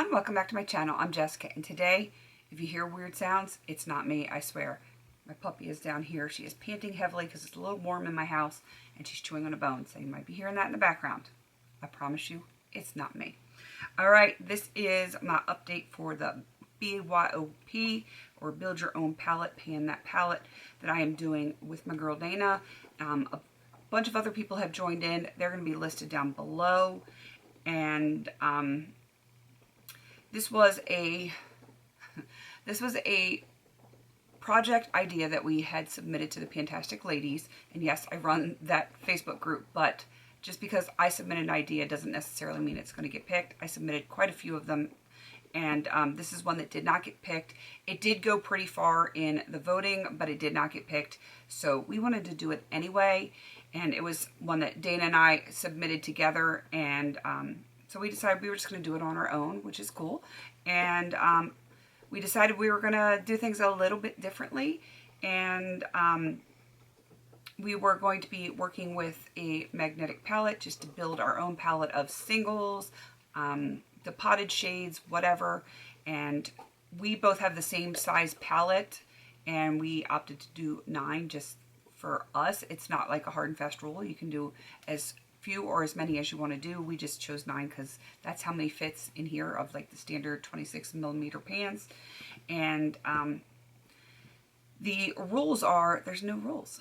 everyone, welcome back to my channel. I'm Jessica, and today, if you hear weird sounds, it's not me, I swear. My puppy is down here. She is panting heavily because it's a little warm in my house, and she's chewing on a bone, so you might be hearing that in the background. I promise you, it's not me. Alright, this is my update for the BYOP, or Build Your Own Palette, Pan That Palette, that I am doing with my girl Dana. A bunch of other people have joined in. They're going to be listed down below. And this was a project idea that we had submitted to the Pantastic Ladies. And yes, I run that Facebook group, but just because I submitted an idea doesn't necessarily mean it's going to get picked. I submitted quite a few of them, and this is one that did not get picked. It did go pretty far in the voting, but it did not get picked. So we wanted to do it anyway, and it was one that Dana and I submitted together, and so we decided we were just going to do it on our own, which is cool. And we decided we were going to do things a little bit differently, and we were going to be working with a magnetic palette just to build our own palette of singles, the potted shades, whatever. And we both have the same size palette, and we opted to do 9 just for us. It's not like a hard and fast rule. You can do as few or as many as you want to do. We just chose 9 because that's how many fits in here of like the standard 26mm pans. And the rules are, there's no rules.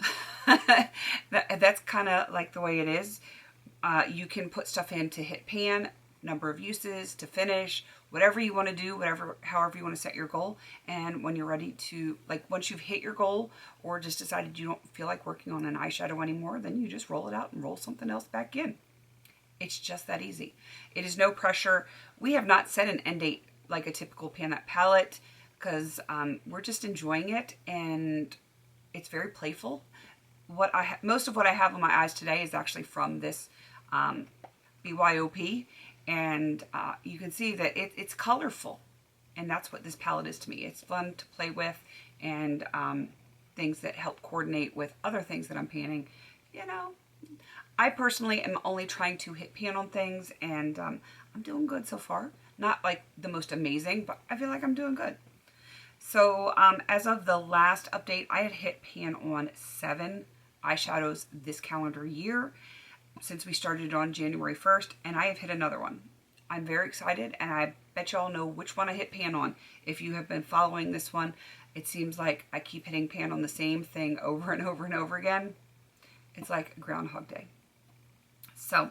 That's kind of like the way it is. You can put stuff in to hit pan, number of uses, to finish, whatever you want to do, however you want to set your goal. And when you're ready to, like, once you've hit your goal or just decided you don't feel like working on an eyeshadow anymore, then you just roll it out and roll something else back in. It's just that easy. It is no pressure. We have not set an end date like a typical Pan That palette, because we're just enjoying it, and it's very playful. Most of what I have on my eyes today is actually from this BYOP, and you can see that it's colorful, and that's what this palette is to me. It's fun to play with, and things that help coordinate with other things that I'm panning. You know, I personally am only trying to hit pan on things, and I'm doing good so far. Not like the most amazing, but I feel like I'm doing good. So as of the last update, I had hit pan on 7 eyeshadows this calendar year since we started on January 1st, and I have hit another one. I'm very excited, and I bet y'all know which one I hit pan on. If you have been following this one, it seems like I keep hitting pan on the same thing over and over and over again. It's like Groundhog Day. So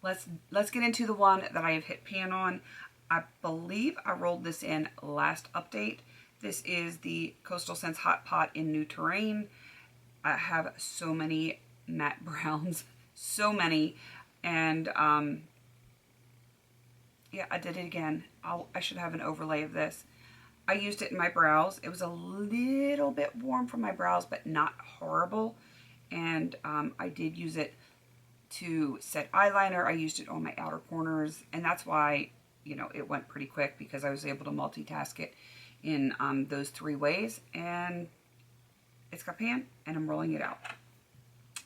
let's get into the one that I have hit pan on. I believe I rolled this in last update. This is the Coastal Scents Hot Pot in New Terrain. I have so many matte browns, so many, and yeah, I did it again. I should have an overlay of this. I used it in my brows. It was a little bit warm for my brows, but not horrible. And I did use it to set eyeliner. I used it on my outer corners, and that's why, you know, it went pretty quick, because I was able to multitask it in those 3 ways, and it's got pan, and I'm rolling it out.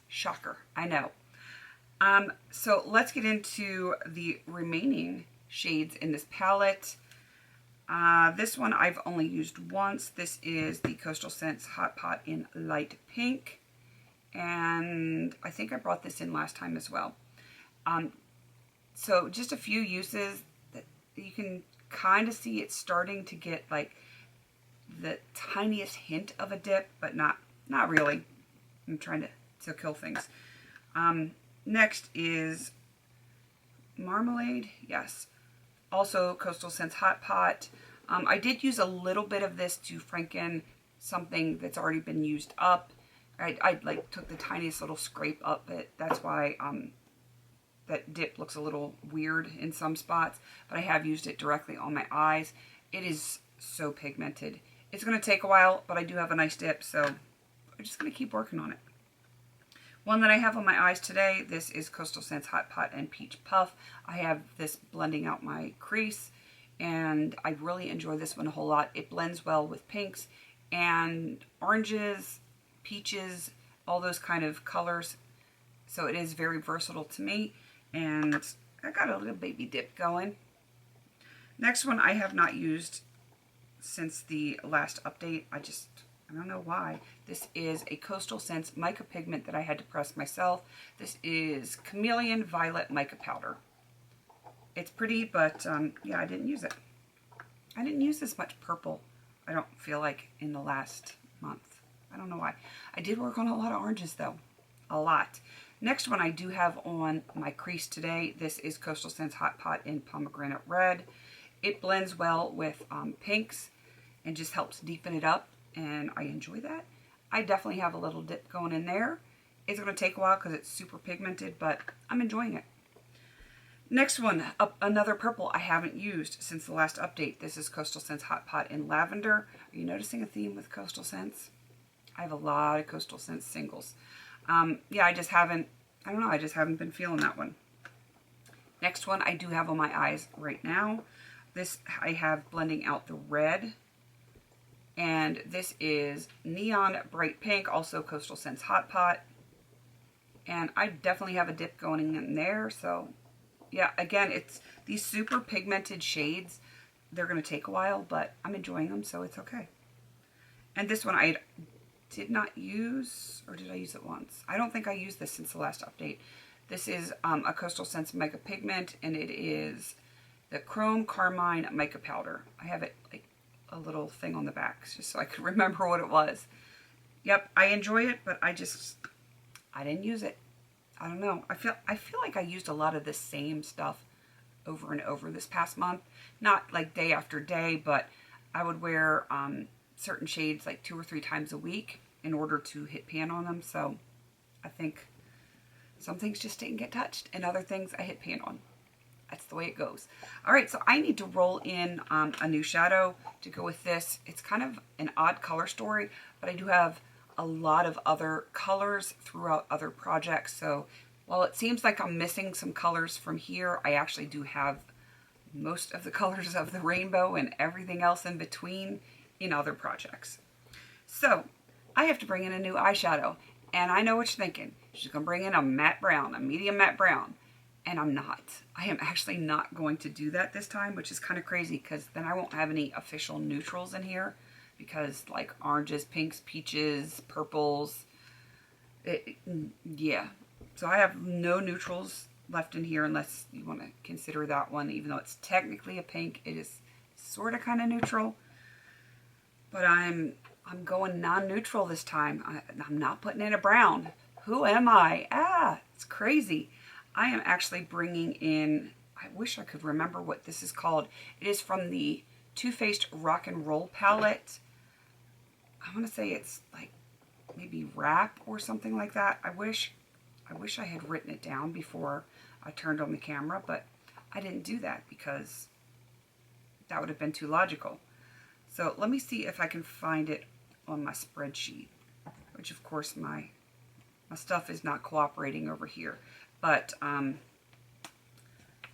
Shocker, I know. So let's get into the remaining shades in this palette. This one I've only used once. This is the Coastal Scents Hot Pot in Light Pink, and I think I brought this in last time as well. So just a few uses that you can kind of see it's starting to get like the tiniest hint of a dip, but not really. I'm trying to kill things. Next is Marmalade. Yes. Also Coastal Scents Hot Pot. I did use a little bit of this to franken something that's already been used up. I like took the tiniest little scrape up it. That's why that dip looks a little weird in some spots, but I have used it directly on my eyes. It is so pigmented. It's going to take a while, but I do have a nice dip, so I'm just going to keep working on it. One that I have on my eyes today, this is Coastal Scents Hot Pot and Peach Puff. I have this blending out my crease, and I really enjoy this one a whole lot. It blends well with pinks and oranges, peaches, all those kind of colors. So it is very versatile to me, and I got a little baby dip going. Next one I have not used since the last update. I don't know why. This is a Coastal Scents mica pigment that I had to press myself. This is Chameleon Violet Mica Powder. It's pretty, but yeah, I didn't use it. I didn't use this much purple, I don't feel like, in the last month. I don't know why. I did work on a lot of oranges though. A lot. Next one I do have on my crease today. This is Coastal Scents Hot Pot in Pomegranate Red. It blends well with pinks and just helps deepen it up, and I enjoy that. I definitely have a little dip going in there. It's going to take a while because it's super pigmented, but I'm enjoying it. Next one, another purple I haven't used since the last update. This is Coastal Scents Hot Pot in Lavender. Are you noticing a theme with Coastal Scents? I have a lot of Coastal Scents singles. Yeah, I just haven't been feeling that one. Next one I do have on my eyes right now. This I have blending out the red. And this is Neon Bright Pink, also Coastal Scents Hot Pot. And I definitely have a dip going in there, so yeah, again, it's these super pigmented shades. They're going to take a while, but I'm enjoying them, so it's okay. And this one I did not use, or did I use it once? I don't think I used this since the last update. This is a Coastal Scents Mica Pigment, and it is the Chrome Carmine Mica Powder. I have it like a little thing on the back, just so I could remember what it was. Yep, I enjoy it, but I didn't use it. I don't know. I feel like I used a lot of the same stuff over and over this past month. Not like day after day, but I would wear certain shades like 2 or 3 times a week in order to hit pan on them. So I think some things just didn't get touched, and other things I hit pan on. That's the way it goes. All right, so I need to roll in a new shadow to go with this. It's kind of an odd color story, but I do have a lot of other colors throughout other projects. So while it seems like I'm missing some colors from here, I actually do have most of the colors of the rainbow and everything else in between in other projects. So I have to bring in a new eyeshadow, and I know what you're thinking. She's gonna bring in a matte brown, a medium matte brown. And I'm not. I am actually not going to do that this time, which is kind of crazy because then I won't have any official neutrals in here, because like oranges, pinks, peaches, purples, yeah. So I have no neutrals left in here unless you want to consider that one, even though it's technically a pink. It is sort of kind of neutral, but I'm going non-neutral this time. I'm not putting in a brown. Who am I? It's crazy. I am actually bringing in, I wish I could remember what this is called. It is from the Too Faced Rock and Roll palette. I want to say it's like maybe Wrap or something like that. I wish I had written it down before I turned on the camera, but I didn't do that because that would have been too logical. So let me see if I can find it on my spreadsheet, which of course my stuff is not cooperating over here. But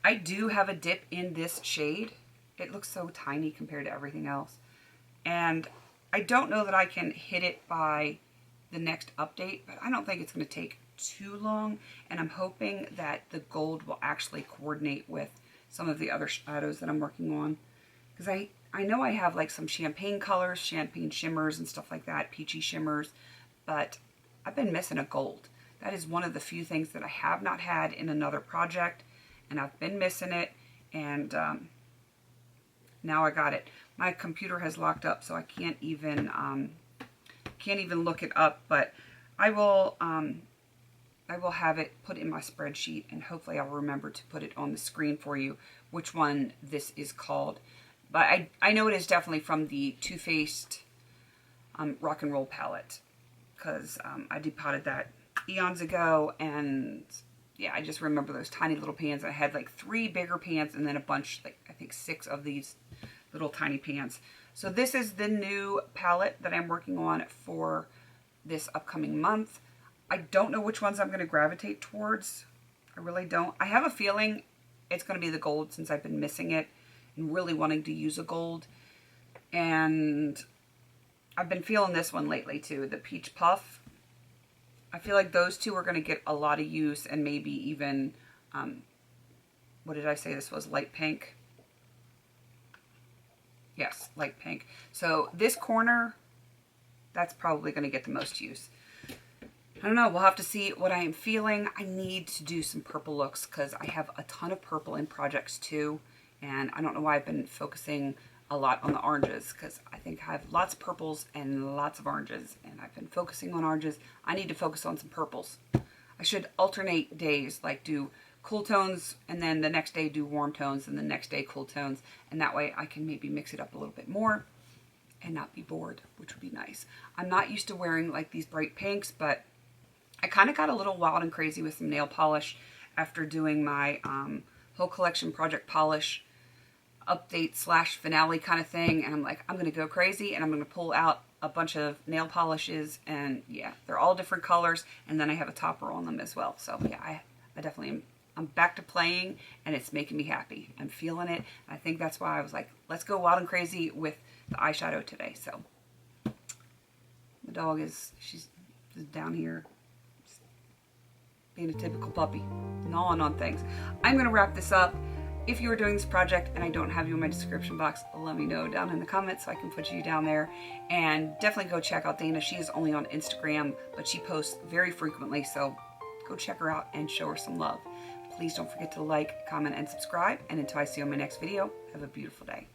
I do have a dip in this shade. It looks so tiny compared to everything else. And I don't know that I can hit it by the next update, but I don't think it's going to take too long. And I'm hoping that the gold will actually coordinate with some of the other shadows that I'm working on. Because I know I have like some champagne colors, champagne shimmers and stuff like that, peachy shimmers, but I've been missing a gold. That is one of the few things that I have not had in another project, and I've been missing it, and now I got it. My computer has locked up, so I can't even look it up, but I will have it put in my spreadsheet, and hopefully I'll remember to put it on the screen for you, which one this is called. But I know it is definitely from the Too Faced Rock and Roll palette, because I depotted that eons ago, and yeah, I just remember those tiny little pans. I had like 3 bigger pans and then a bunch, like I think 6 of these little tiny pans. So this is the new palette that I'm working on for this upcoming month. I don't know which ones I'm going to gravitate towards. I really don't. I have a feeling it's going to be the gold, since I've been missing it and really wanting to use a gold. And I've been feeling this one lately too, the Peach Puff. I feel like those two are going to get a lot of use, and maybe even, what did I say this was? Light pink. Yes, light pink. So this corner, that's probably going to get the most use. I don't know. We'll have to see what I am feeling. I need to do some purple looks because I have a ton of purple in projects too. And I don't know why I've been focusing a lot on the oranges because I think I have lots of purples and lots of oranges. And I've been focusing on oranges. I need to focus on some purples. I should alternate days, like do cool tones and then the next day do warm tones and the next day cool tones. And that way I can maybe mix it up a little bit more and not be bored, which would be nice. I'm not used to wearing like these bright pinks, but I kind of got a little wild and crazy with some nail polish after doing my whole collection project polish update / finale kind of thing. And I'm like, I'm going to go crazy and I'm going to pull out a bunch of nail polishes. And yeah, they're all different colors. And then I have a topper on them as well. So yeah, I definitely am. I'm back to playing and it's making me happy. I'm feeling it. I think that's why I was like, let's go wild and crazy with the eyeshadow today. So the dog she's down here being a typical puppy, gnawing on things. I'm going to wrap this up. If you are doing this project and I don't have you in my description box, let me know down in the comments so I can put you down there. And definitely go check out Dana. She is only on Instagram, but she posts very frequently, so go check her out and show her some love. Please don't forget to like, comment, and subscribe. And until I see you in my next video, have a beautiful day.